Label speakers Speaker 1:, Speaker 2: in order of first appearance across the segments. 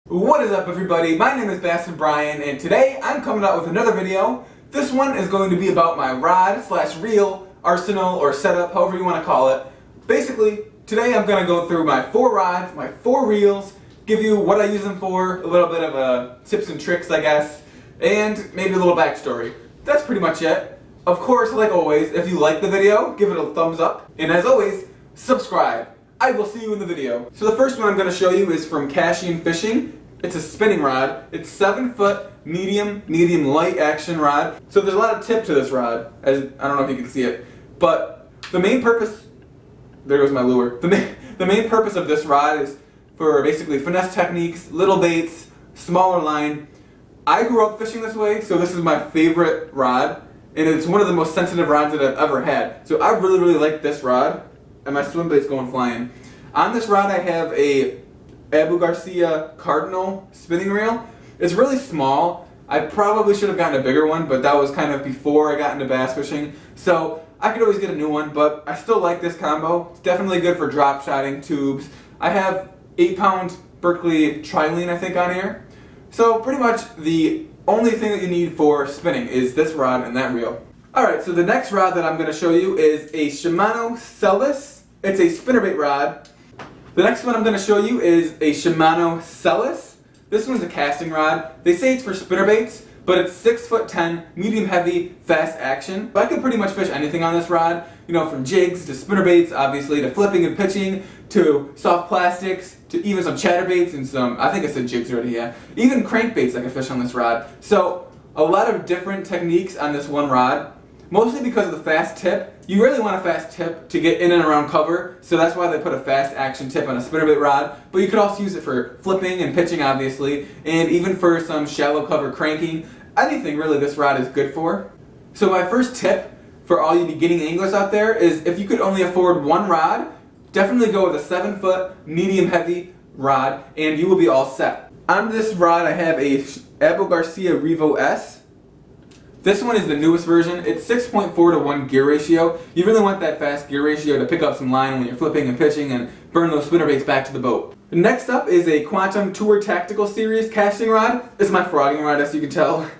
Speaker 1: What is up, everybody? My name is Baston Brian, and today I'm coming out with another video. This one is going to be about my rod slash reel arsenal or setup, however you want to call it. Basically, today I'm going to go through my 4 rods, my 4 reels, give you what I use them for, a little bit of tips and tricks, I guess, and maybe a little backstory. That's pretty much it. Of course, like always, if you like the video, give it a thumbs up, and as always, subscribe. I will see you in the video. So the first one I'm going to show you is from Cashian Fishing. It's a spinning rod. It's 7 foot, medium light action rod. So there's a lot of tip to this rod, as I don't know if you can see it, but the main purpose, there goes my lure. The main purpose of this rod is for basically finesse techniques, little baits, smaller line. I grew up fishing this way, so this is my favorite rod, and it's one of the most sensitive rods that I've ever had. So I really like this rod, and my swim bait's going flying. On this rod I have a Abu Garcia Cardinal spinning reel. It's really small. I probably should have gotten a bigger one, but that was kind of before I got into bass fishing. So I could always get a new one, but I still like this combo. It's definitely good for drop shotting, tubes. I have 8-pound Berkeley Trilene, I think, on here. So pretty much the only thing that you need for spinning is this rod and that reel. Alright, so the next rod that I'm going to show you is a Shimano Celis. It's a spinnerbait rod. The next one I'm going to show you is a Shimano Celis. This one's a casting rod. They say it's for spinnerbaits, but it's 6'10", medium heavy, fast action. But I can pretty much fish anything on this rod. You know, from jigs to spinnerbaits, obviously, to flipping and pitching, to soft plastics, to even some chatterbaits and some, I think I said jigs already, yeah. Even crankbaits I can fish on this rod. So, a lot of different techniques on this one rod. Mostly because of the fast tip. You really want a fast tip to get in and around cover, so that's why they put a fast action tip on a spinnerbait rod. But you could also use it for flipping and pitching, obviously, and even for some shallow cover cranking. Anything really this rod is good for. So my first tip for all you beginning anglers out there is if you could only afford one rod, definitely go with a 7 foot medium heavy rod and you will be all set. On this rod I have a Abu Garcia Revo S. This one is the newest version. It's 6.4 to 1 gear ratio. You really want that fast gear ratio to pick up some line when you're flipping and pitching and burn those spinnerbaits back to the boat. Next up is a Quantum Tour Tactical Series casting rod. This is my frogging rod, as you can tell.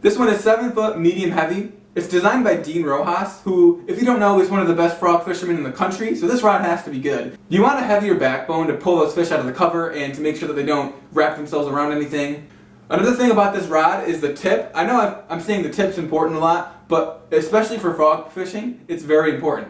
Speaker 1: This one is 7 foot medium heavy. It's designed by Dean Rojas, who, if you don't know, is one of the best frog fishermen in the country, so this rod has to be good. You want a heavier backbone to pull those fish out of the cover and to make sure that they don't wrap themselves around anything. Another thing about this rod is the tip. I know I'm saying the tip's important a lot, but especially for frog fishing, it's very important.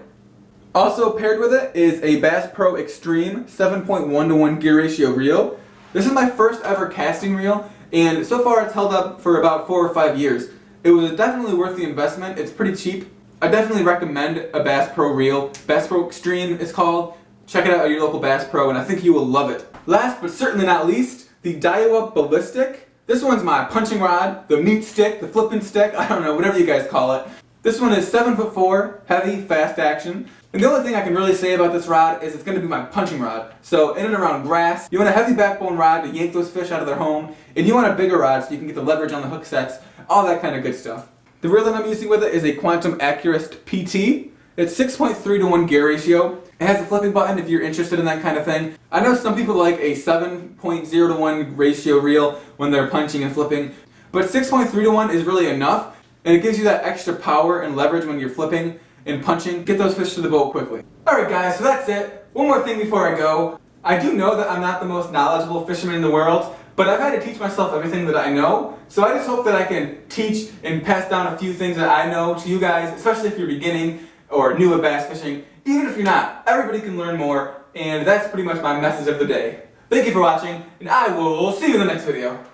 Speaker 1: Also paired with it is a Bass Pro Extreme 7.1 to 1 gear ratio reel. This is my first ever casting reel, and so far it's held up for about 4 or 5 years. It was definitely worth the investment. It's pretty cheap. I definitely recommend a Bass Pro reel. Bass Pro Extreme it's called. Check it out at your local Bass Pro, and I think you will love it. Last but certainly not least, the Daiwa Ballistic. This one's my punching rod, the meat stick, the flipping stick, I don't know, whatever you guys call it. This one is 7'4", heavy, fast action. And the only thing I can really say about this rod is it's going to be my punching rod. So in and around grass, you want a heavy backbone rod to yank those fish out of their home, and you want a bigger rod so you can get the leverage on the hook sets, all that kind of good stuff. The reel that I'm using with it is a Quantum Accurist PT. It's 6.3 to 1 gear ratio. It has a flipping button if you're interested in that kind of thing. I know some people like a 7.0 to 1 ratio reel when they're punching and flipping, but 6.3 to 1 is really enough, and it gives you that extra power and leverage when you're flipping and punching. Get those fish to the boat quickly. Alright guys, so that's it. One more thing before I go. I do know that I'm not the most knowledgeable fisherman in the world, but I've had to teach myself everything that I know, so I just hope that I can teach and pass down a few things that I know to you guys, especially if you're beginning or new at bass fishing. Even if you're not, everybody can learn more, and that's pretty much my message of the day. Thank you for watching, and I will see you in the next video.